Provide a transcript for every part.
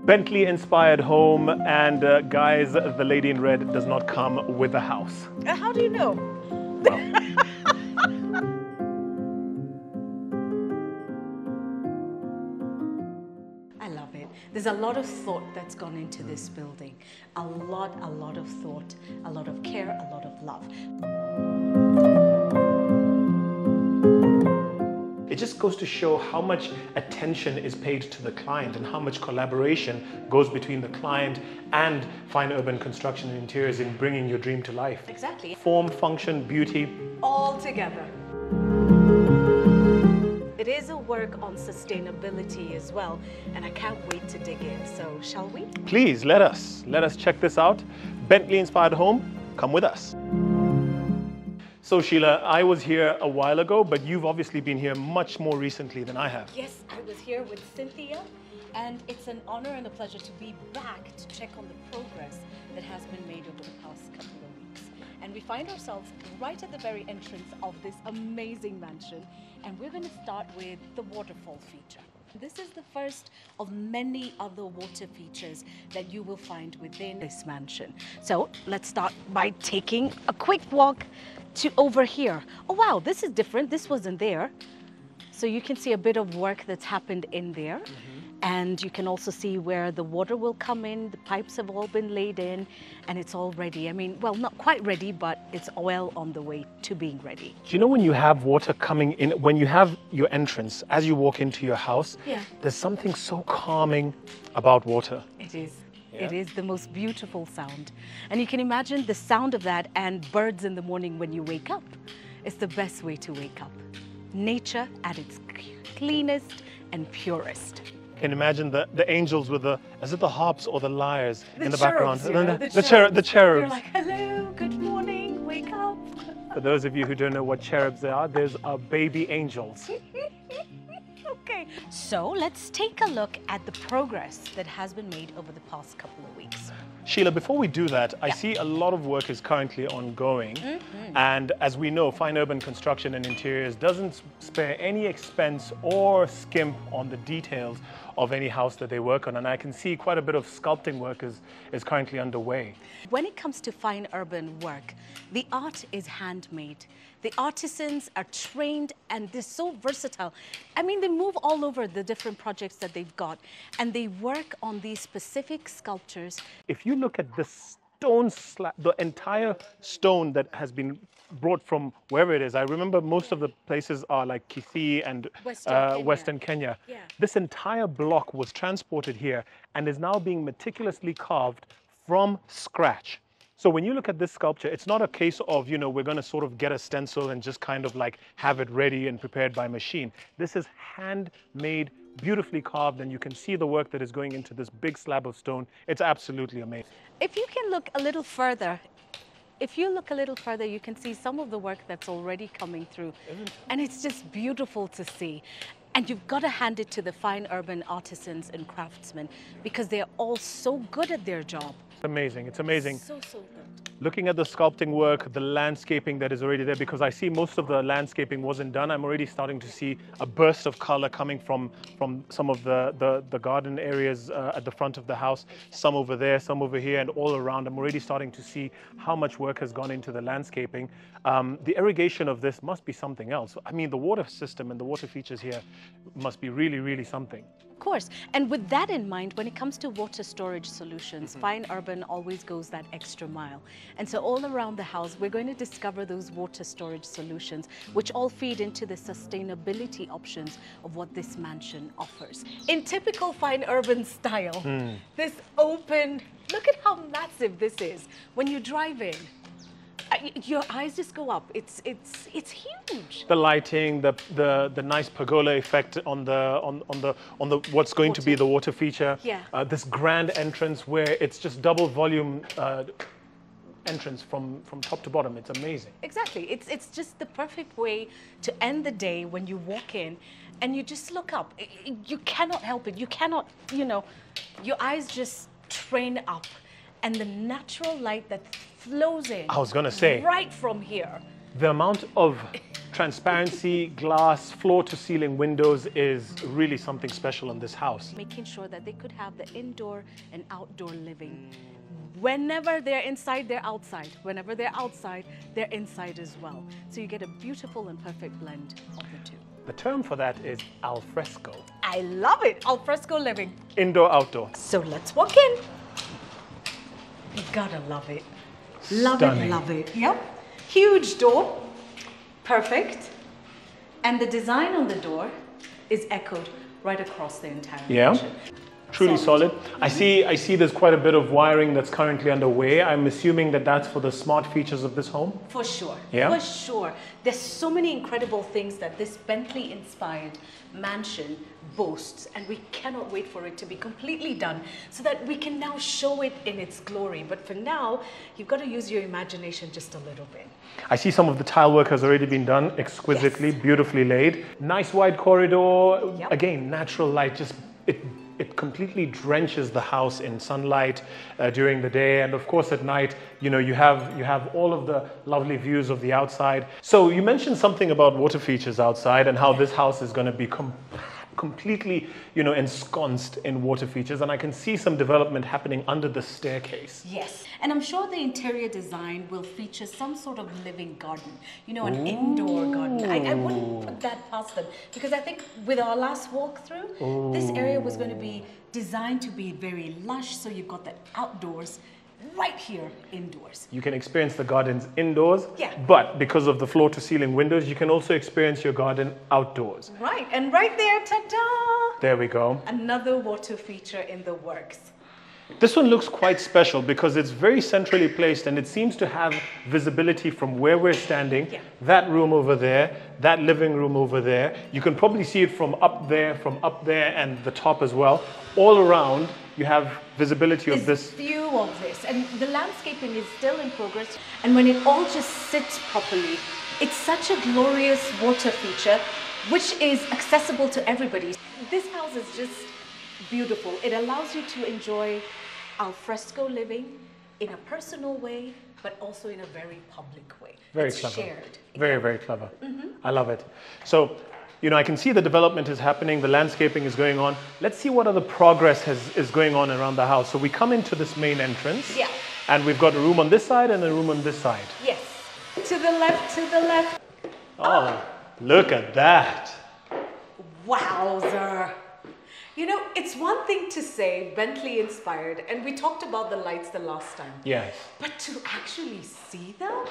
Bentley inspired home, and guys, the lady in red does not come with the house. How do you know? Well. I love it. There's a lot of thought that's gone into this building. A lot of thought, a lot of care, a lot of love. It just goes to show how much attention is paid to the client and how much collaboration goes between the client and Fine Urban Construction and Interiors in bringing your dream to life. Exactly. Form, function, beauty. All together. It is a work on sustainability as well, and I can't wait to dig in. So, shall we? Please, let us check this out. Bentley inspired home, come with us. So Sheila, I was here a while ago, but you've obviously been here much more recently than I have. Yes, I was here with Cynthia, and it's an honor and a pleasure to be back to check on the progress that has been made over the past couple of weeks. And we find ourselves right at the very entrance of this amazing mansion, and we're going to start with the Waterfall feature. This is the first of many other water features that you will find within this mansion. So let's start by taking a quick walk to over here. Oh wow, this is different. This wasn't there. So you can see a bit of work that's happened in there. Mm-hmm. And you can also see where the water will come in. The pipes have all been laid in and it's all ready. I mean, well, not quite ready, but it's well on the way to being ready. Do you know when you have water coming in, when you have your entrance, as you walk into your house, there's something so calming about water. It is. Yeah. It is the most beautiful sound. And you can imagine the sound of that and birds in the morning when you wake up. It's the best way to wake up. Nature at its cleanest and purest. Can you imagine the angels with is it the harps or the lyres in the cherubs, background? The cherubs. They're like, hello, good morning, wake up. For those of you who don't know what cherubs are, there's baby angels. Okay, so let's take a look at the progress that has been made over the past couple of weeks. Sheila, before we do that, I see a lot of work is currently ongoing. Mm-hmm. And as we know, Fine Urban Construction and Interiors doesn't spare any expense or skimp on the details of any house that they work on. And I can see quite a bit of sculpting work is currently underway. When it comes to fine urban work, the art is handmade. The artisans are trained and they're so versatile. I mean, they move all over the different projects that they've got and they work on these specific sculptures. If you look at the stone slab, the entire stone that has been brought from wherever it is, I remember most of the places are like Kisii and Western Kenya. Yeah. This entire block was transported here and is now being meticulously carved from scratch. So when you look at this sculpture, it's not a case of, you know, we're going to sort of get a stencil and just kind of like have it ready and prepared by machine. This is handmade, beautifully carved, and you can see the work that is going into this big slab of stone. It's absolutely amazing. If you can look a little further, you can see some of the work that's already coming through. And it's just beautiful to see. And you've got to hand it to the fine urban artisans and craftsmen because they're all so good at their job. It's amazing. It's amazing. So good. Looking at the sculpting work, the landscaping that is already there, because I see most of the landscaping wasn't done. I'm already starting to see a burst of color coming from some of the garden areas at the front of the house, some over there, some over here, and all around. I'm already starting to see how much work has gone into the landscaping. The irrigation of this must be something else. I mean, the water system and the water features here must be really, really something. Of course. And with that in mind, when it comes to water storage solutions, Fine Urban always goes that extra mile. And so all around the house, we're going to discover those water storage solutions, which all feed into the sustainability options of what this mansion offers. In typical Fine Urban style, this open, look at how massive this is. When you drive in, your eyes just go up. It's huge. The lighting, the nice pergola effect on the what's going to be the water feature. Yeah. This grand entrance where it's just double volume entrance from top to bottom. It's amazing. Exactly. It's just the perfect way to end the day when you walk in and you just look up. You cannot help it. You cannot, you know, your eyes just train up. And the natural light that flows in. I was going to say. Right from here. The amount of transparency, glass, floor-to-ceiling windows is really something special in this house. Making sure that they could have the indoor and outdoor living. Whenever they're inside, they're outside. Whenever they're outside, they're inside as well. So you get a beautiful and perfect blend of the two. The term for that is al fresco. I love it. Al fresco living. Indoor, outdoor. So let's walk in. You gotta love it. Love it, love it. Yep. Huge door. Perfect. And the design on the door is echoed right across the entire mansion. Truly solid. I see there's quite a bit of wiring that's currently underway. I'm assuming that that's for the smart features of this home? For sure. Yeah? For sure. There's so many incredible things that this Bentley-inspired mansion boasts, and we cannot wait for it to be completely done so that we can now show it in its glory. But for now, you've got to use your imagination just a little bit. I see some of the tile work has already been done exquisitely, beautifully laid. Nice wide corridor. Yep. Again, natural light, just it completely drenches the house in sunlight during the day, and of course at night, you have all of the lovely views of the outside. So you mentioned something about water features outside and how this house is going to be completely, ensconced in water features, and I can see some development happening under the staircase. Yes, and I'm sure the interior design will feature some sort of living garden, an indoor garden. I wouldn't put that past them, because I think with our last walkthrough, this area was going to be designed to be very lush, so you've got that outdoors right here indoors. You can experience the gardens indoors, but because of the floor-to-ceiling windows, you can also experience your garden outdoors. Right, and right there, ta-da! There we go. Another water feature in the works. This one looks quite special because it's very centrally placed, and it seems to have visibility from where we're standing, that room over there, that living room over there. You can probably see it from up there, and the top as well. All around, you have visibility of this view of this, and the landscaping is still in progress. And when it all just sits properly, it's such a glorious water feature, which is accessible to everybody. This house is just beautiful. It allows you to enjoy al fresco living in a personal way, but also in a very public way. Very clever. Shared. Very, very clever. I love it. So, I can see the development is happening, the landscaping is going on. Let's see what other progress is going on around the house. So we come into this main entrance, and we've got a room on this side and a room on this side. Yes. To the left, to the left. Oh, look at that. Wowzer. It's one thing to say Bentley inspired, and we talked about the lights the last time. Yes. But to actually see them?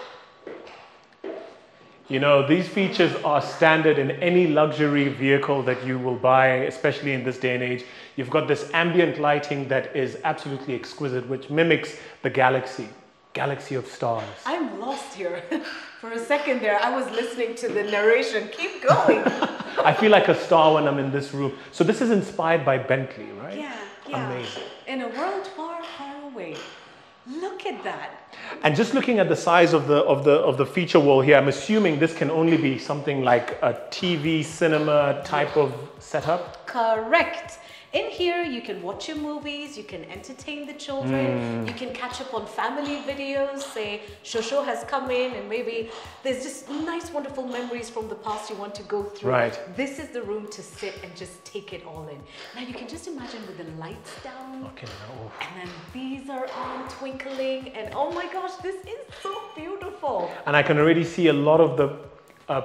These features are standard in any luxury vehicle that you will buy, especially in this day and age. You've got this ambient lighting that is absolutely exquisite, which mimics the galaxy of stars. I'm lost here. For a second there, I was listening to the narration. Keep going. I feel like a star when I'm in this room. So this is inspired by Bentley, right? Yeah. Amazing. In a world far, far away. Look at that. And just looking at the size of the feature wall here, I'm assuming this can only be something like a TV cinema type of setup? Correct. In here, you can watch your movies, you can entertain the children, you can catch up on family videos, say Shosho has come in, and maybe there's just nice, wonderful memories from the past you want to go through. Right. This is the room to sit and just take it all in. Now you can just imagine with the lights down, and then these are on twinkling, and oh my gosh, this is so beautiful. And I can already see a lot of the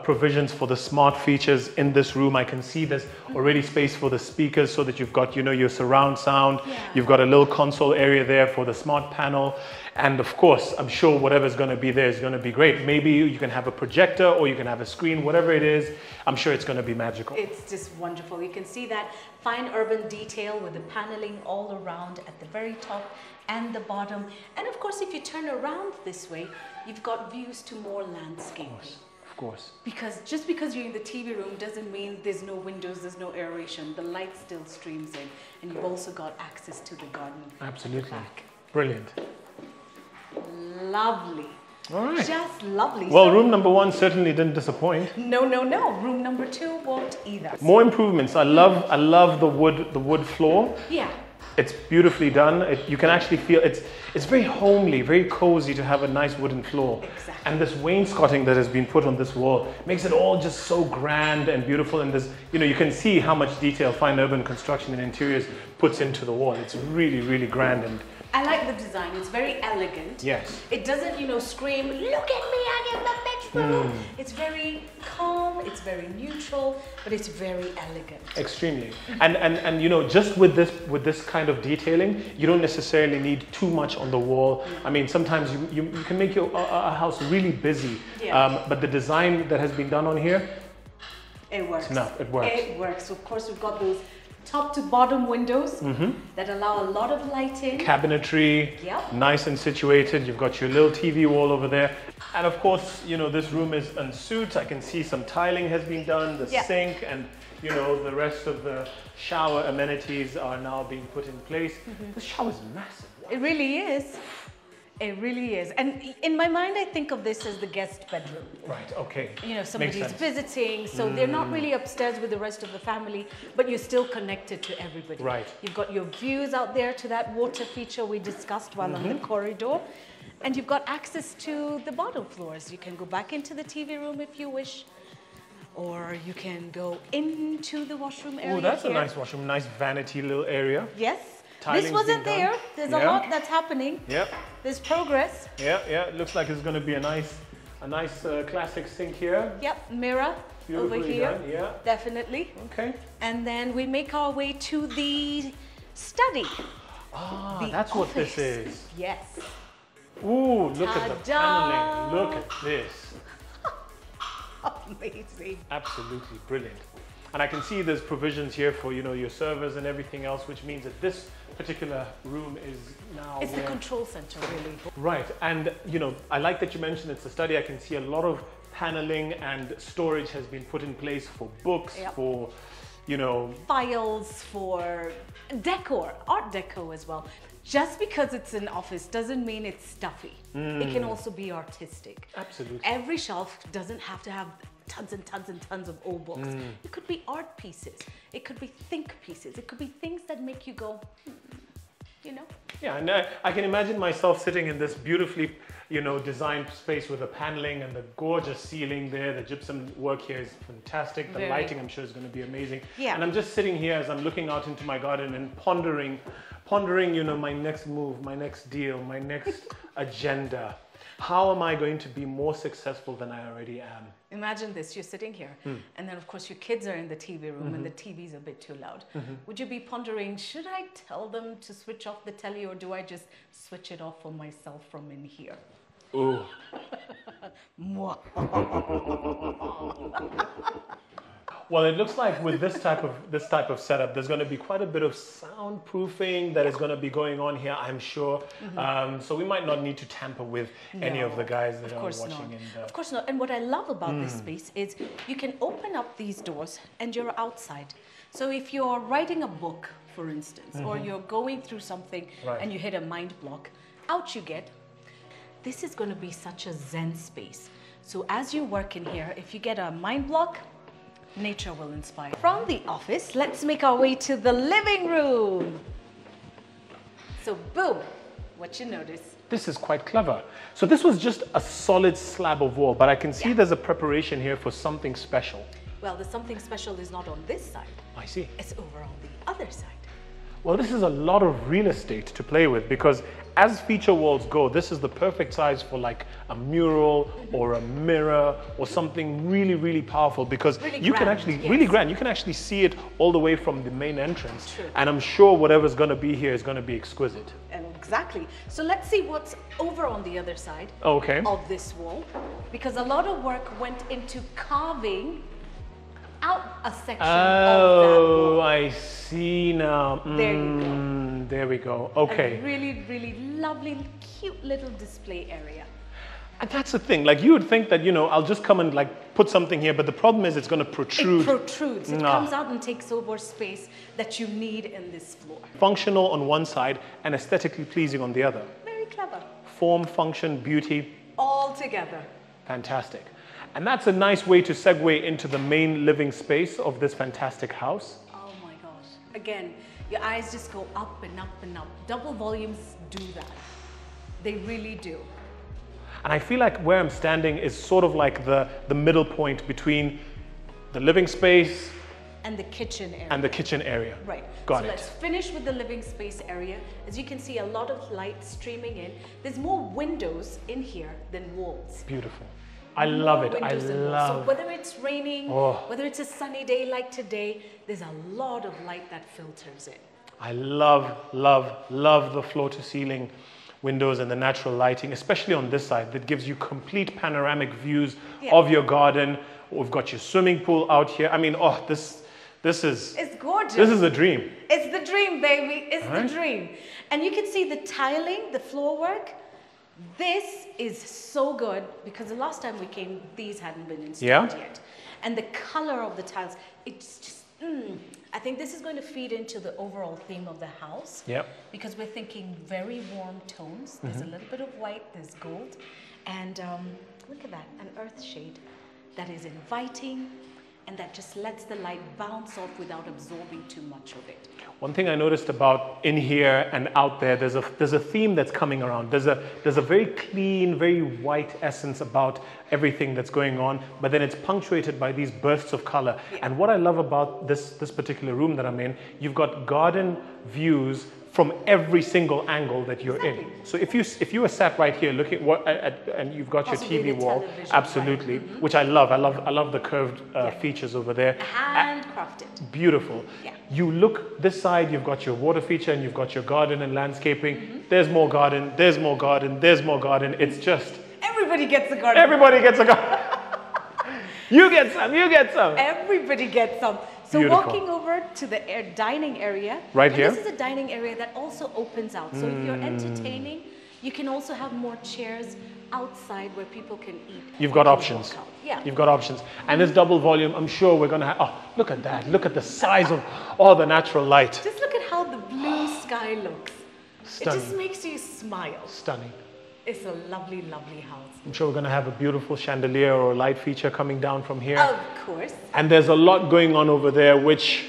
provisions for the smart features in this room. I can see there's already space for the speakers so that you've got, your surround sound. You've got a little console area there for the smart panel. And of course, I'm sure whatever's going to be there is going to be great. Maybe you can have a projector or you can have a screen, whatever it is. I'm sure it's going to be magical. It's just wonderful. You can see that fine urban detail with the paneling all around at the very top and the bottom. And of course, if you turn around this way, you've got views to more landscaping. Of course. Because just because you're in the TV room doesn't mean there's no windows, there's no aeration. The light still streams in, and you've also got access to the garden. Absolutely. Back. Brilliant. Lovely. All right. Just lovely. Well, room number 1 certainly didn't disappoint. No. Room number 2 won't either. More improvements. I love the wood floor. Yeah. It's beautifully done. You can actually feel it's very homely, very cozy to have a nice wooden floor. Exactly. And this wainscoting that has been put on this wall makes it all just so grand and beautiful. And there's, you can see how much detail fine urban construction and interiors puts into the wall. It's really, really grand. And I like the design. It's very elegant. yes. It doesn't, scream, look at me, I get the bedroom. It's very calm, it's very neutral, but it's very elegant. Extremely. And just with this kind of detailing, you don't necessarily need too much on the wall. I mean, sometimes you can make a house really busy, but the design that has been done on here, it works. No, it works. It works. Of course, we've got those top to bottom windows that allow a lot of lighting. Cabinetry, nice and situated. You've got your little TV wall over there. And of course, this room is en suite. I can see some tiling has been done, the sink, and the rest of the shower amenities are now being put in place. This shower is massive. Wow. It really is. It really is. And in my mind, I think of this as the guest bedroom. Right, okay. Somebody's visiting, so they're not really upstairs with the rest of the family, but you're still connected to everybody. Right. You've got your views out there to that water feature we discussed while on the corridor, and you've got access to the bottom floors. You can go back into the TV room if you wish, or you can go into the washroom area. Oh, that's a nice washroom, nice vanity little area. Yes. Tiling's this wasn't been there. done. There's a lot that's happening. Yep. There's progress. Yeah. It looks like it's going to be a nice classic sink here. Yep, mirror over here. Done. Yeah. Definitely. Okay. And then we make our way to the study. Ah, the that's what office. this is. Yes. Ooh, look at the Ta-da! paneling. Look at this. Amazing. Absolutely brilliant. And I can see there's provisions here for, your servers and everything else, which means that this particular room is now It's the control center, really. Right. And, I like that you mentioned it's a study. I can see a lot of paneling and storage has been put in place for books, for, files, for decor, art deco as well. Just because it's an office doesn't mean it's stuffy. It can also be artistic. Absolutely. Every shelf doesn't have to have tons and tons and tons of old books. It could be art pieces. It could be think pieces. It could be things that make you go, Yeah, and I can imagine myself sitting in this beautifully, designed space with the paneling and the gorgeous ceiling there. The gypsum work here is fantastic. The lighting, I'm sure, is going to be amazing. Yeah. And I'm just sitting here as I'm looking out into my garden and pondering, my next move, my next deal, my next agenda. How am I going to be more successful than I already am? Imagine this, you're sitting here, and then of course your kids are in the TV room and the TV's a bit too loud. Would you be pondering, should I tell them to switch off the telly, or do I just switch it off for myself from in here? Ooh. Well, it looks like with this type of setup, there's going to be quite a bit of soundproofing that is going to be going on here, I'm sure. So we might not need to tamper with any of the guys that are watching. Of course not. And what I love about this space is you can open up these doors and you're outside. So if you're writing a book, for instance, or you're going through something and you hit a mind block, out you get. This is going to be such a zen space. So as you work in here, if you get a mind block, nature will inspire. From the office, let's make our way to the living room. So boom, what you notice? This is quite clever. So this was just a solid slab of wall, but I can see there's a preparation here for something special. Well, the something special is not on this side. I see. It's over on the other side. Well, this is a lot of real estate to play with, because as feature walls go, this is the perfect size for like a mural or a mirror or something really, really powerful, because you can actually, really grand, you can actually see it all the way from the main entrance. True. And I'm sure whatever's going to be here is going to be exquisite. Exactly. So let's see what's over on the other side of this wall, because a lot of work went into carving out a section of that wall. I see now. There you go. There we go. Okay. A really, really lovely, cute little display area. And that's the thing. Like, you would think that, I'll just come and like put something here, but the problem is it's going to protrude. It protrudes. It comes out and takes over space that you need in this floor. Functional on one side and aesthetically pleasing on the other. Very clever. Form, function, beauty. All together. Fantastic. And that's a nice way to segue into the main living space of this fantastic house. Oh my gosh. Again, Your eyes just go up and up and up. Double volumes do that. They really do. And I feel like where I'm standing is sort of like the middle point between the living space and the kitchen area. And the kitchen area. Right. Got so it. let's finish with the living space area. As you can see, a lot of light streaming in. There's more windows in here than walls. Beautiful. I love it. I love. So whether it's raining, whether it's a sunny day like today, there's a lot of light that filters in. I love, love, love the floor to ceiling windows and the natural lighting, especially on this side, that gives you complete panoramic views of your garden. We've got your swimming pool out here. I mean, this is... It's gorgeous. This is a dream. It's the dream, baby. It's the dream. And you can see the tiling, the floor work. This is so good because the last time we came, these hadn't been installed yet. And the color of the tiles, it's just... I think this is going to feed into the overall theme of the house. Yep. Because we're thinking very warm tones. There's a little bit of white, there's gold. And look at that, an earth shade that is inviting and that just lets the light bounce off without absorbing too much of it. One thing I noticed about in here and out there, there's a theme that's coming around. There's a very clean, very white essence about everything that's going on, but then it's punctuated by these bursts of color. Yeah. And what I love about this particular room that I'm in, you've got garden views from every single angle that you're in. So if you were sat right here looking and you've got possibly your TV wall, absolutely, right. Which I love. I love the curved features over there. Handcrafted. Beautiful. Yeah. You look this side, you've got your water feature and you've got your garden and landscaping. There's more garden, there's more garden, there's more garden. It's just... Everybody gets a garden. Everybody gets a garden. You get some, you get some. Everybody gets some. So beautiful. Walking over to the dining area. Right here. This is a dining area that also opens out. So if you're entertaining, you can also have more chairs outside where people can eat. You've got options. Yeah. You've got options. And this double volume, I'm sure we're going to have... Oh, look at that. Look at the size of all the natural light. Just look at how the blue sky looks. Stunning. It just makes you smile. Stunning. It's a lovely, lovely house. I'm sure we're going to have a beautiful chandelier or light feature coming down from here. Of course. And there's a lot going on over there, which,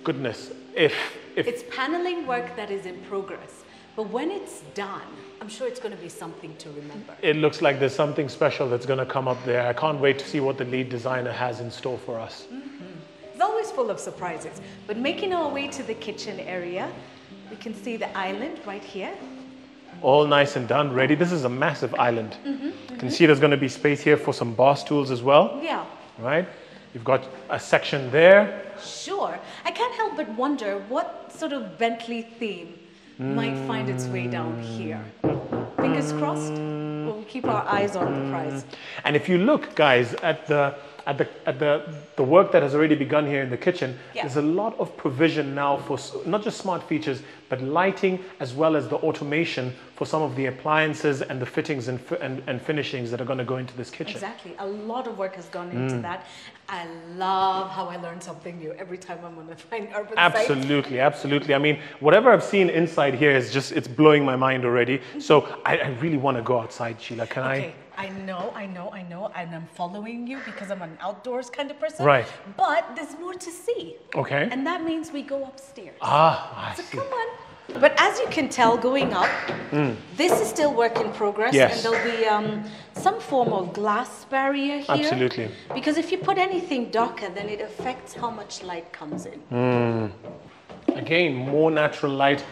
goodness, if it's paneling work that is in progress. But when it's done, I'm sure it's going to be something to remember. It looks like there's something special that's going to come up there. I can't wait to see what the lead designer has in store for us. It's always full of surprises. But making our way to the kitchen area, we can see the island right here. All nice and done, ready. This is a massive island. You can see there's going to be space here for some bar stools as well. Yeah. Right? You've got a section there. Sure. I can't help but wonder what sort of Bentley theme might find its way down here. Fingers crossed. We'll keep our eyes on the prize. And if you look, guys, at the work that has already begun here in the kitchen, there's a lot of provision now for not just smart features, but lighting as well as the automation for some of the appliances and the fittings and finishings that are going to go into this kitchen. Exactly. A lot of work has gone into that. I love how I learn something new every time I'm on a fine urban site. Absolutely, absolutely. I mean, whatever I've seen inside here is just, it's blowing my mind already. So I really want to go outside, Sheila. Can I? I know, and I'm following you because I'm an outdoors kind of person. Right. But there's more to see. Okay. And that means we go upstairs. I see. Come on. But as you can tell, going up, this is still work in progress. Yes. And there'll be some form of glass barrier here. Absolutely. Because if you put anything darker, then it affects how much light comes in. Again, more natural light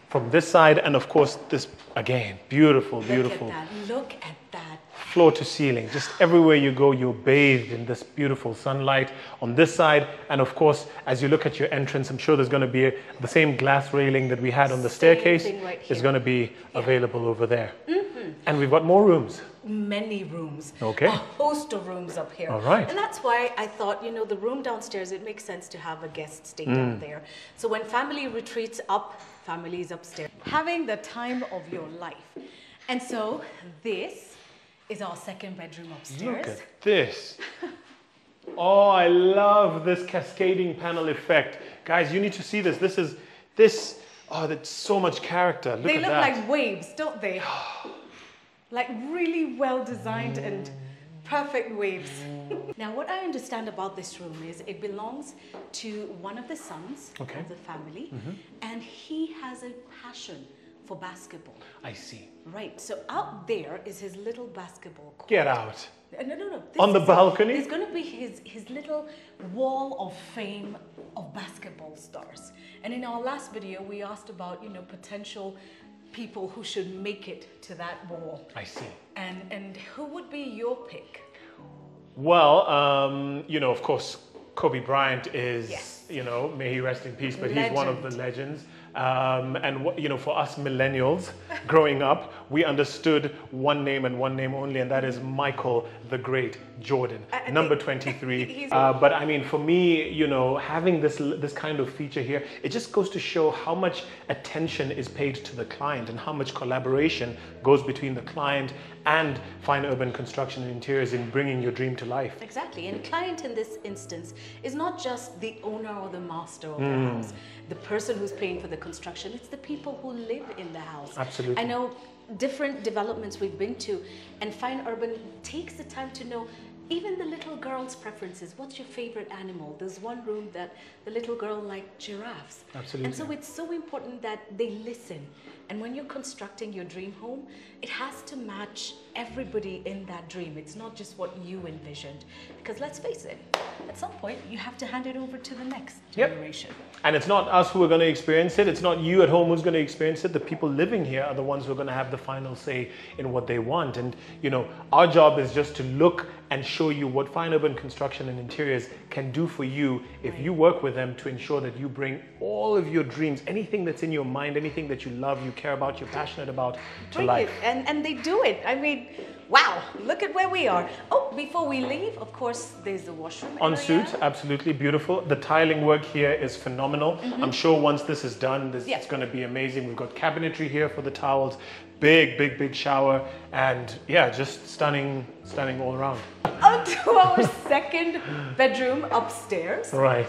from this side, and of course this, again, beautiful, beautiful. Look at that. Look at that. Floor to ceiling, just everywhere you go, you're bathed in this beautiful sunlight on this side. And of course, as you look at your entrance, I'm sure there's going to be the same glass railing that we had on the staircase is going to be available over there. And we've got more rooms. Many rooms. Okay. A host of rooms up here. All right. And that's why I thought, you know, the room downstairs, it makes sense to have a guest stay down there. So when family retreats up, families upstairs. Having the time of your life. And so this is our second bedroom upstairs. Look at this. Oh, I love this cascading panel effect. Guys, you need to see this. Oh, that's so much character. Look they at look that. like waves, don't they? Like really well designed and perfect waves. Now, what I understand about this room is it belongs to one of the sons of the family, and he has a passion for basketball. I see. Right. So out there is his little basketball court. Get out. No. On the balcony? There's going to be his little wall of fame of basketball stars. And in our last video, we asked about, potential people who should make it to that wall. I see. And who would be your pick? Well, of course, Kobe Bryant is, Yes. may he rest in peace, but Legend. he's one of the legends. And for us millennials growing up, we understood one name and one name only, and that is Michael the Great Jordan, number 23. But I mean, for me, having this kind of feature here, it just goes to show how much attention is paid to the client and how much collaboration goes between the client and Fine Urban Construction and Interiors in bringing your dream to life. Exactly. And client in this instance is not just the owner or the master of the house, the person who's paying for the construction, it's the people who live in the house. Absolutely. I know different developments we've been to, and Fine Urban takes the time to know even the little girl's preferences. What's your favorite animal? There's one room that the little girl liked giraffes. Absolutely. And so it's so important that they listen. And when you're constructing your dream home, it has to match everybody in that dream. It's not just what you envisioned. Because let's face it, at some point, you have to hand it over to the next generation. And it's not us who are going to experience it. It's not you at home who's going to experience it. The people living here are the ones who are going to have the final say in what they want. And, our job is just to look and show you what Fine Urban Construction and Interiors can do for you if you work with them to ensure that you bring all of your dreams, anything that's in your mind, anything that you love, you care about, you're passionate about, to life. And they do it. I mean, wow, look at where we are. Oh, before we leave, of course, there's the washroom area. Ensuite, absolutely beautiful. The tiling work here is phenomenal. I'm sure once this is done, it's going to be amazing. We've got cabinetry here for the towels, big shower, and just stunning all around. On to our second bedroom upstairs. Right.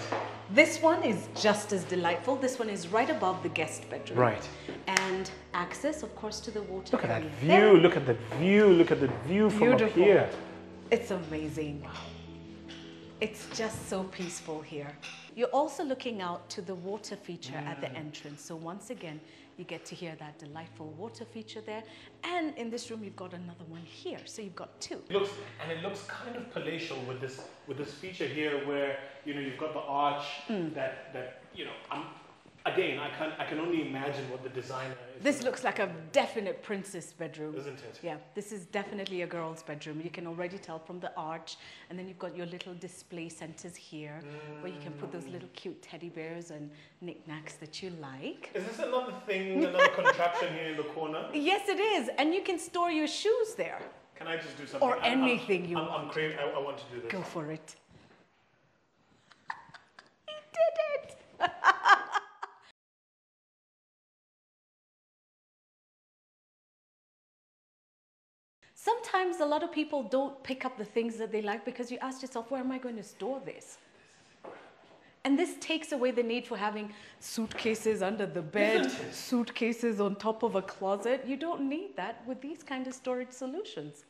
This one is just as delightful. This one is right above the guest bedroom. Right. And access, of course, to the water. Look at that view. Look at that view. Look at the view from up here. It's amazing. It's just so peaceful here. You're also looking out to the water feature at the entrance. So once again, you get to hear that delightful water feature there. And in this room, you've got another one here. So you've got two. It looks kind of palatial with this feature here where, you've got the arch that I can only imagine what the designer is. This looks like a definite princess bedroom. Isn't it? Yeah, this is definitely a girl's bedroom. You can already tell from the arch. And then you've got your little display centers here where you can put those little cute teddy bears and knickknacks that you like. Is this another thing, another contraption here in the corner? Yes, it is. And you can store your shoes there. Can I just do something? Or anything you want. I'm crazy. I want to do this. Go for it. He did it! Sometimes a lot of people don't pick up the things that they like because you ask yourself, where am I going to store this? And this takes away the need for having suitcases under the bed, suitcases on top of a closet. You don't need that with these kind of storage solutions.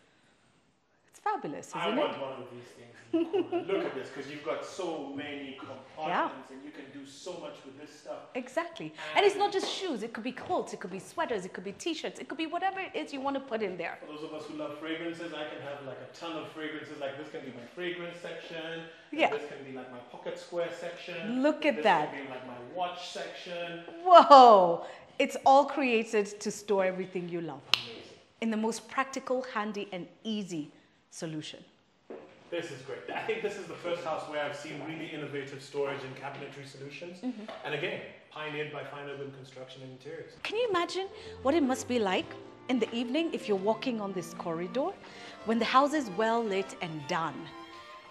It's fabulous, isn't it? I want one of these things. Look at this, because you've got so many compartments and you can do so much with this stuff. Exactly. And it's not just shoes. It could be clothes, it could be sweaters, it could be t-shirts, it could be whatever it is you want to put in there. For those of us who love fragrances, I can have like a ton of fragrances. Like this can be my fragrance section. Yeah. This can be like my pocket square section. Look at that. This can be like my watch section. Whoa! It's all created to store everything you love in the most practical, handy, and easy solution. This is great. I think this is the first house where I've seen really innovative storage and cabinetry solutions. And again, pioneered by Fine Urban Construction and Interiors. Can you imagine what it must be like in the evening if you're walking on this corridor when the house is well lit and done?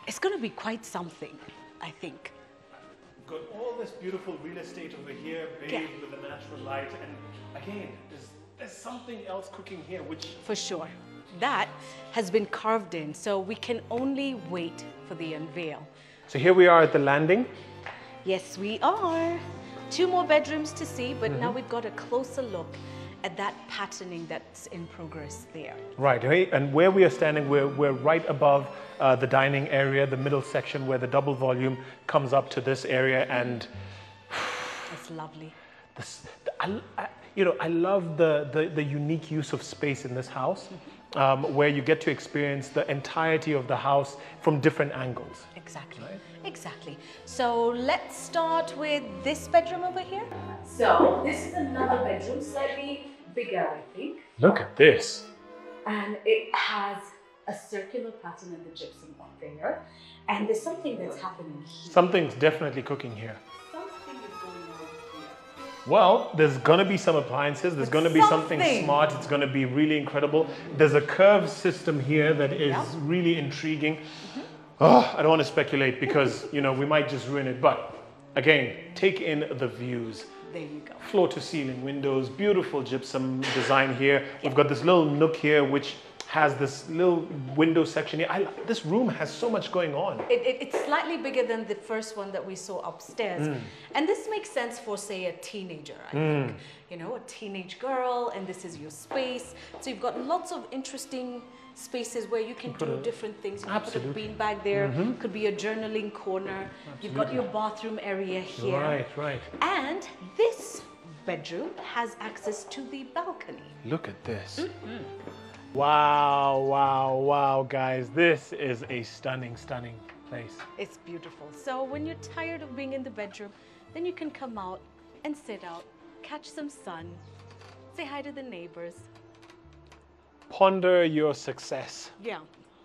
It's going to be quite something, I think. Got all this beautiful real estate over here, bathed with the natural light. And again, there's something else cooking here, which... For sure. That has been carved in, so we can only wait for the unveil. So here we are at the landing. Yes, we are. 2 more bedrooms to see, but now we've got a closer look at that patterning that's in progress there. Right, and where we are standing, we're right above the dining area, the middle section where the double volume comes up to this area, and it's lovely. I love the unique use of space in this house, where you get to experience the entirety of the house from different angles. Exactly, right? Exactly. So let's start with this bedroom over here. So this is another bedroom, slightly bigger, I think. Look at this. And it has a circular pattern in the gypsum up there. And there's something that's happening here. Something's definitely cooking here. Something is going on here. Well, there's going to be some appliances. There's going to be something smart. It's going to be really incredible. There's a curved system here that is really intriguing. Oh, I don't want to speculate because, we might just ruin it. But again, take in the views. There you go. Floor to ceiling windows, beautiful gypsum design here. We've got this little nook here which has this little window section here. This room has so much going on. It's slightly bigger than the first one that we saw upstairs. And this makes sense for, say, a teenager, I think. A teenage girl, and this is your space. So you've got lots of interesting spaces where you can do different things. You can put a beanbag there. Could be a journaling corner. You've got your bathroom area here. Right. And this bedroom has access to the balcony. Look at this. Wow, guys. This is a stunning place. It's beautiful. So when you're tired of being in the bedroom, then you can come out and sit out, catch some sun, say hi to the neighbors. Ponder your success. Yeah.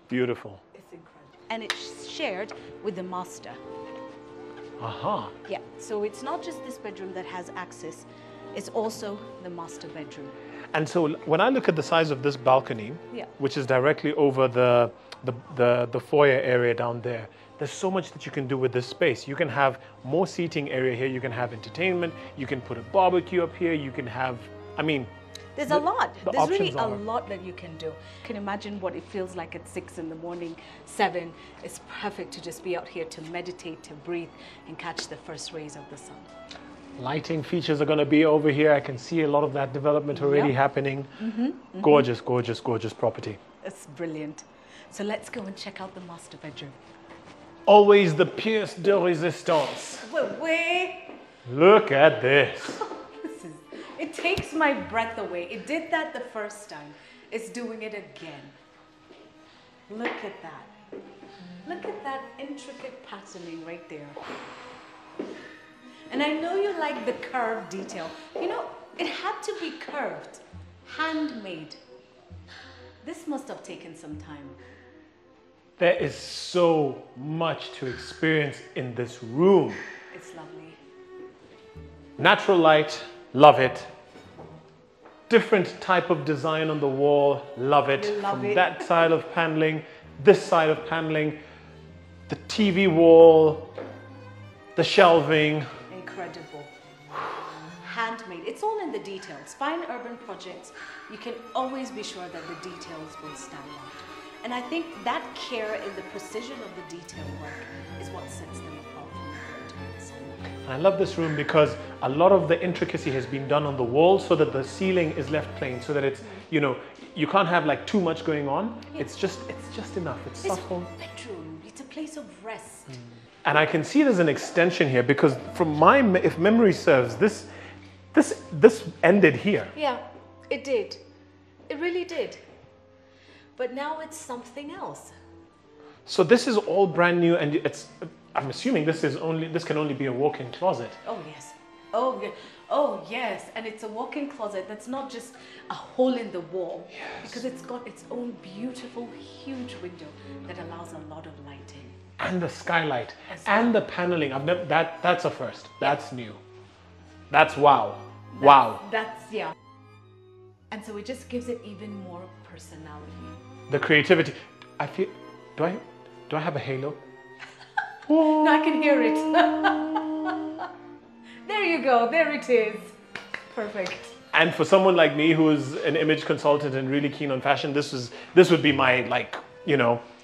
Beautiful. It's incredible. And it's shared with the master. Yeah, so it's not just this bedroom that has access, it's also the master bedroom. And so when I look at the size of this balcony, which is directly over the foyer area down there, there's so much that you can do with this space. You can have more seating area here, you can have entertainment, you can put a barbecue up here, you can have, there's a lot. There's really a lot that you can do. You can imagine what it feels like at 6 in the morning, 7. It's perfect to just be out here to meditate, to breathe, and catch the first rays of the sun. Lighting features are going to be over here. I can see a lot of that development already happening. Gorgeous property. It's brilliant. So let's go and check out the master bedroom. Always the pièce de résistance. Look at this. It takes my breath away. It did that the first time. It's doing it again. Look at that. Look at that intricate patterning right there. And I know you like the curved detail. It had to be curved, handmade. This must have taken some time. There is so much to experience in this room. It's lovely. Natural light, love it. Different type of design on the wall, love it. From that side of paneling, this side of paneling, the TV wall, the shelving. Incredible. Handmade. It's all in the details. Fine urban projects, you can always be sure that the details will stand out. And I think that care in the precision of the detail work is what sets them apart from the photos. I love this room because a lot of the intricacy has been done on the wall so that the ceiling is left plain, so that it's, you can't have like too much going on. It's just enough. It's subtle. It's a bedroom. It's a place of rest. And I can see there's an extension here because from if memory serves, this ended here. Yeah, it did. It really did. But now it's something else. So this is all brand new, and I'm assuming this can only be a walk-in closet. Oh yes. Oh yes. And it's a walk-in closet that's not just a hole in the wall. Yes. Because it's got its own beautiful, huge window that allows a lot of lighting. And the skylight and the paneling. That's a first. That's new. That's wow. That's And so it just gives it even more personality. The creativity. I feel. Do I have a halo? No, I can hear it. There you go. There it is. Perfect. And for someone like me who is an image consultant and really keen on fashion, this would be my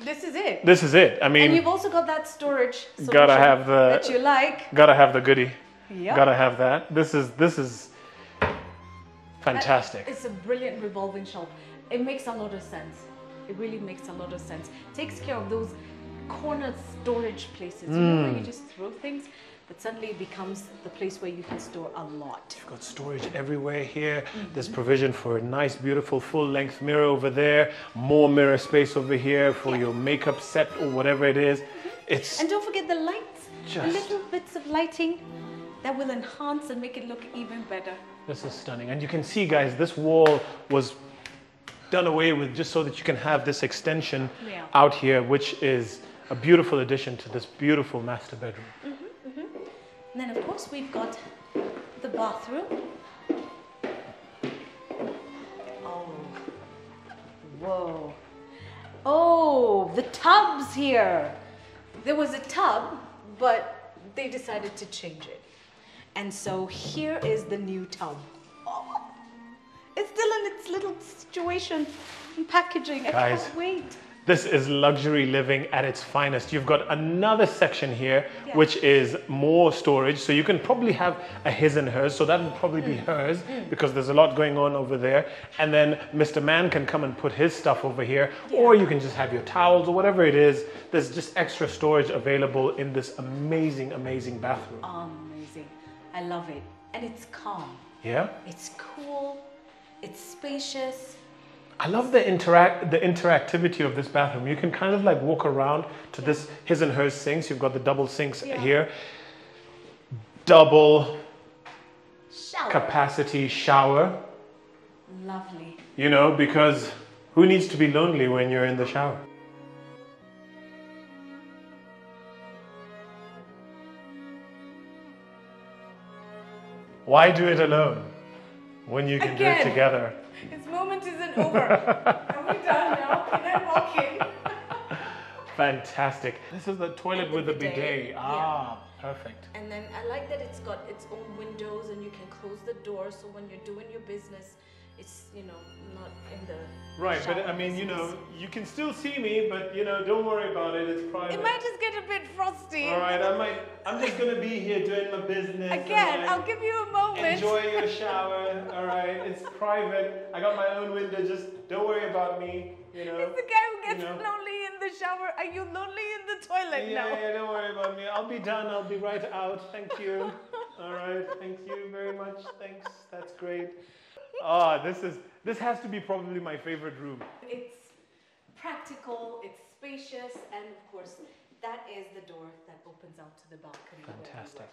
This is it. This is it. I mean. And you've also got that storage solution gotta have that you like. Gotta have the goodie. Yep. Gotta have that. This is Fantastic. It's a brilliant revolving shelf. It makes a lot of sense. It really makes a lot of sense. Takes care of those corner storage places, you know, where you just throw things, but suddenly it becomes the place where you can store a lot. You've got storage everywhere here. There's provision for a nice, beautiful, full-length mirror over there. More mirror space over here for your makeup set or whatever it is. And don't forget the lights, the little bits of lighting that will enhance and make it look even better. This is stunning. And you can see, guys, this wall was done away with just so that you can have this extension out here, which is a beautiful addition to this beautiful master bedroom. And then, of course, we've got the bathroom. Oh, whoa. Oh, the tubs here. There was a tub, but they decided to change it. And so here is the new tub. Oh, it's still in its little situation and packaging. I can't wait. This is luxury living at its finest. You've got another section here, which is more storage. So you can probably have a his and hers. So that would probably be hers because there's a lot going on over there. And then Mr. Man can come and put his stuff over here. Or you can just have your towels or whatever it is. There's just extra storage available in this amazing, amazing bathroom. Amazing. I love it. And it's calm. Yeah? It's cool. It's spacious. I love the interactivity of this bathroom. You can kind of like walk around to this his and hers sinks. You've got the double sinks here. Double capacity shower. Lovely. You know, because who needs to be lonely when you're in the shower? Why do it alone when you can do it together? His moment isn't over. Are we done now? Can I walk in? Fantastic. This is the toilet with the bidet. Perfect. And then I like that it's got its own windows and you can close the door so when you're doing your business, it's, you know, not in the Right, but I mean, you know, you can still see me, but you know, don't worry about it. It's private. It might just get a bit frosty. All right, I'm just gonna be here doing my business. Again, I'll give you a moment. Enjoy your shower. All right, it's private. I got my own window. Just don't worry about me. You know. It's the guy who gets lonely in the shower. Are you lonely in the toilet now? Yeah, don't worry about me. I'll be done. I'll be right out. Thank you. All right, thank you very much. Thanks. That's great. This has to be probably my favorite room. It's practical, it's spacious, and of course, that is the door that opens out to the balcony. Fantastic.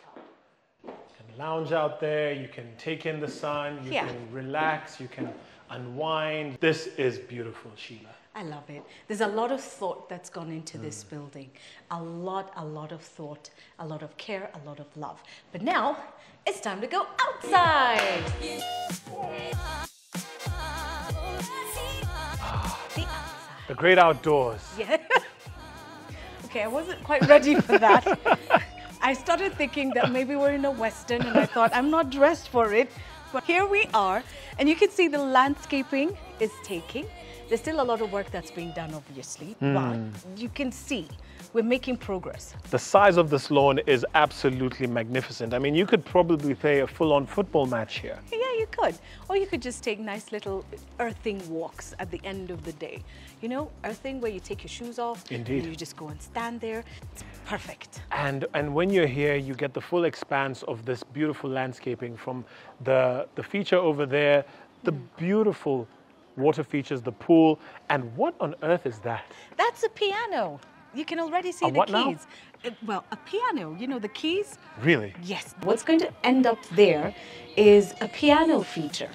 You can lounge out there, you can take in the sun, you can relax, you can unwind. This is beautiful, Sheila. I love it. There's a lot of thought that's gone into this building. A lot of thought, a lot of care, a lot of love. But now, it's time to go outside. The great outdoors. Yeah. Okay, I wasn't quite ready for that. I started thinking that maybe we're in a Western and I thought I'm not dressed for it. But here we are, and you can see the landscaping is taking. There's still a lot of work that's being done, obviously, but you can see we're making progress. The size of this lawn is absolutely magnificent. I mean, you could probably play a full-on football match here. Yeah, you could. Or you could just take nice little earthing walks at the end of the day. You know, earthing where you take your shoes off. Indeed. And you just go and stand there. It's perfect. And when you're here, you get the full expanse of this beautiful landscaping from the feature over there, the beautiful water features, the pool, and what on earth is that? That's a piano. You can already see the keys. Well, a piano, you know, the keys. Really? Yes. What's going to end up there is a piano feature.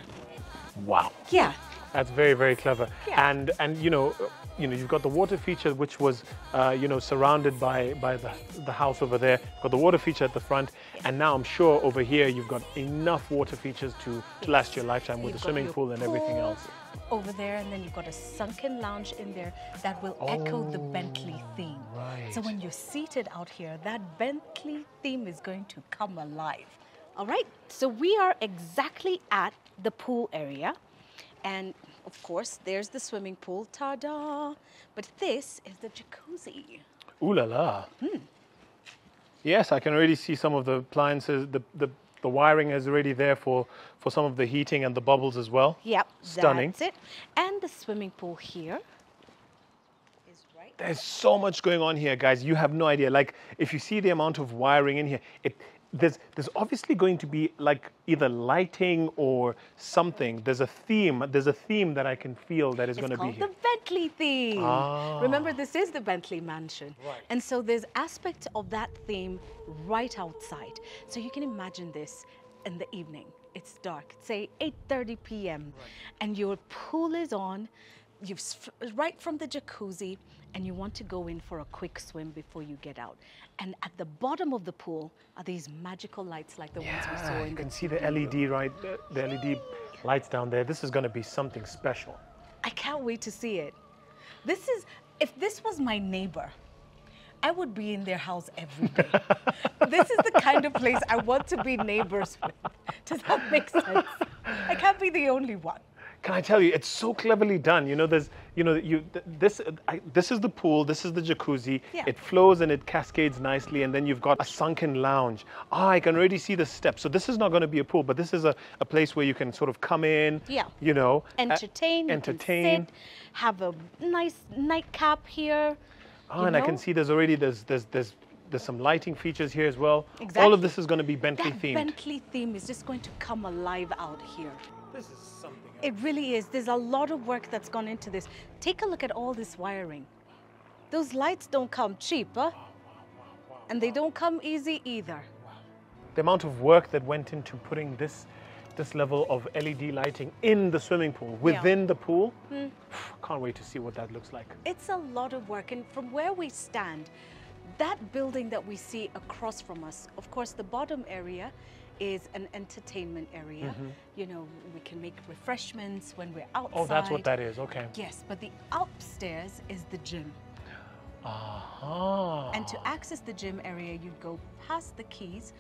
Wow. Yeah. That's very, very clever. Yeah. And you know, you've got the water feature, which was, surrounded by the house over there. You've got the water feature at the front, and now I'm sure over here you've got enough water features to last your lifetime with the swimming pool and everything else. Over there, and then you've got a sunken lounge in there that will echo the Bentley theme. Right. So when you're seated out here, that Bentley theme is going to come alive. All right, so we are exactly at the pool area. And of course, there's the swimming pool, ta-da! But this is the jacuzzi. Ooh la la. Yes, I can already see some of the appliances, the The wiring is already there for some of the heating and the bubbles as well. Yep, stunning. That's it. And the swimming pool here is right. There's so much going on here, guys. You have no idea. Like, if you see the amount of wiring in here, there's obviously going to be like either lighting or something. There's a theme that I can feel that is going to be here. It's called the Bentley theme. Ah. Remember, this is the Bentley mansion. Right. And so there's aspects of that theme right outside. So you can imagine this in the evening. It's dark, say 8:30 p.m. Right. And your pool is on. You've right from the jacuzzi, and you want to go in for a quick swim before you get out. And at the bottom of the pool are these magical lights like the ones we saw in you the can see the LED, right? The LED lights down there. This is going to be something special. I can't wait to see it. This is, if this was my neighbor, I would be in their house every day. This is the kind of place I want to be neighbors with. Does that make sense? I can't be the only one. Can I tell you, it's so cleverly done. You know, this is the pool, this is the jacuzzi. Yeah. It flows and it cascades nicely, and then you've got a sunken lounge. I can already see the steps. So this is not going to be a pool, but this is a place where you can sort of come in. Yeah. You know, entertain. You can sit, have a nice nightcap here. Oh, and I can see there's some lighting features here as well. Exactly. All of this is going to be Bentley that themed. Bentley theme is just going to come alive out here. This is something else. It really is. There's a lot of work that's gone into this. Take a look at all this wiring. Those lights don't come cheap, huh? And they don't come easy either. The amount of work that went into putting this level of LED lighting in the swimming pool, within the pool. Can't wait to see what that looks like. It's a lot of work, and from where we stand, that building that we see across from us, of course, the bottom area is an entertainment area. You know, we can make refreshments when we're outside. Oh, that's what that is, okay. Yes, but the upstairs is the gym. Aha. And to access the gym area, you'd go past the keys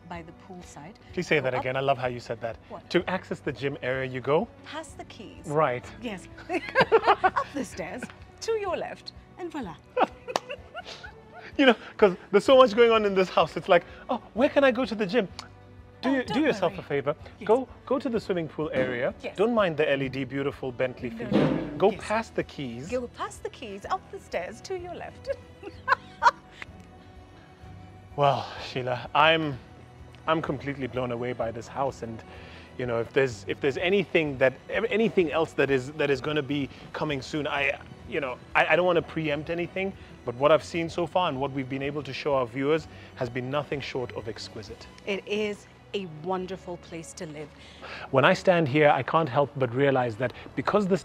by the pool side. Please say that again. I love how you said that. What? To access the gym area, you go? Past the keys. Right. Yes. Up the stairs, to your left, and voila. You know, because there's so much going on in this house. It's like, oh, where can I go to the gym? Do yourself worry. a favor. Yes. Go to the swimming pool area. Yes. Don't mind the LED beautiful Bentley feature. Go past the keys. Go past the keys, up the stairs, to your left. Well, Sheila, I'm completely blown away by this house, and you know, if there's anything else that is going to be coming soon, I don't want to preempt anything, but what I've seen so far and what we've been able to show our viewers has been nothing short of exquisite. It is a wonderful place to live. When I stand here, I can't help but realize that because the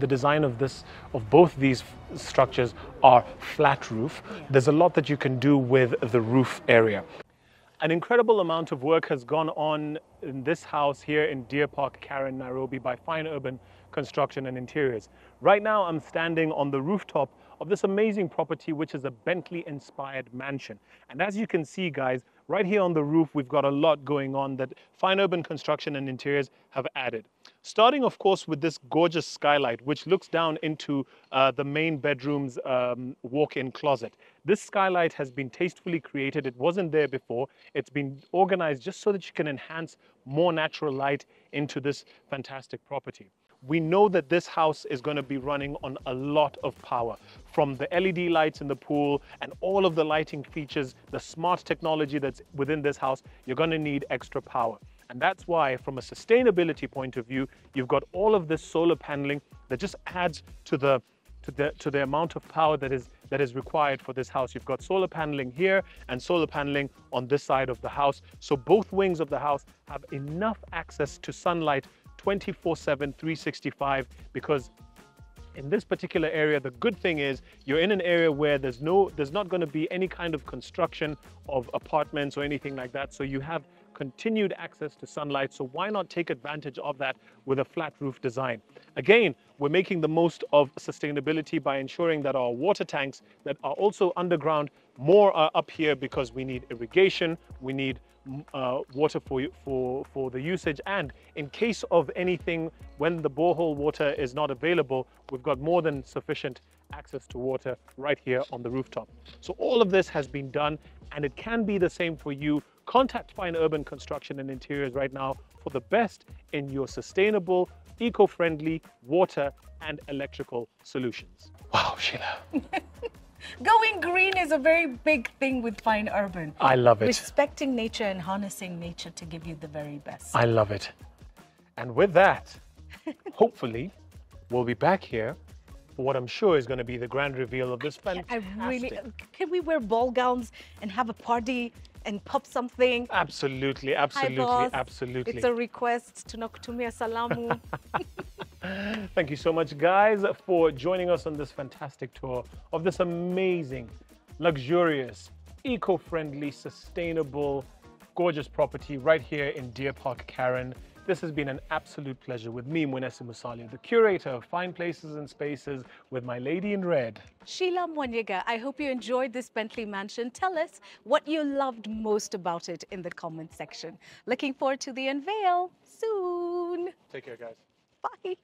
design of both these structures are flat roof, there's a lot that you can do with the roof area. An incredible amount of work has gone on in this house here in Deer Park, Karen, Nairobi by Fine Urban Construction and Interiors. Right now I'm standing on the rooftop of this amazing property, which is a Bentley-inspired mansion. And as you can see, guys, right here on the roof, we've got a lot going on that Fine Urban Construction and Interiors have added. Starting, of course, with this gorgeous skylight, which looks down into the main bedroom's walk-in closet. This skylight has been tastefully created. It wasn't there before. It's been organized just so that you can enhance more natural light into this fantastic property. We know that this house is going to be running on a lot of power, from the LED lights in the pool and all of the lighting features, the smart technology that's within this house. You're going to need extra power. And that's why, from a sustainability point of view, you've got all of this solar paneling that just adds to the amount of power that is required for this house. You've got solar paneling here and solar paneling on this side of the house. So both wings of the house have enough access to sunlight 24/7, 365, because in this particular area, the good thing is you're in an area where there's not going to be any kind of construction of apartments or anything like that. So you have continued access to sunlight. So why not take advantage of that with a flat roof design? Again, we're making the most of sustainability by ensuring that our water tanks that are also underground, more are up here because we need irrigation, we need water for the usage, and in case of anything, when the borehole water is not available, we've got more than sufficient access to water right here on the rooftop. So all of this has been done, and it can be the same for you Contact Fine Urban Construction and Interiors right now for the best in your sustainable, eco-friendly water and electrical solutions. Wow, Sheila. Going green is a very big thing with Fine Urban. I love it. Respecting nature and harnessing nature to give you the very best. I love it. And with that, hopefully, we'll be back here for what I'm sure is going to be the grand reveal of this fantastic... Can we wear ball gowns and have a party and pop something? Absolutely, absolutely, Hi, boss. absolutely. It's a request to Nakutumia Salamu. Thank you so much, guys, for joining us on this fantastic tour of this amazing, luxurious, eco-friendly, sustainable, gorgeous property right here in Deer Park, Karen. This has been an absolute pleasure with me, Mwenesi Musalia, the curator of Fine Places and Spaces, with my lady in red, Sheila Mwanyega. I hope you enjoyed this Bentley mansion. Tell us what you loved most about it in the comment section. Looking forward to the unveil soon. Take care, guys. Bye.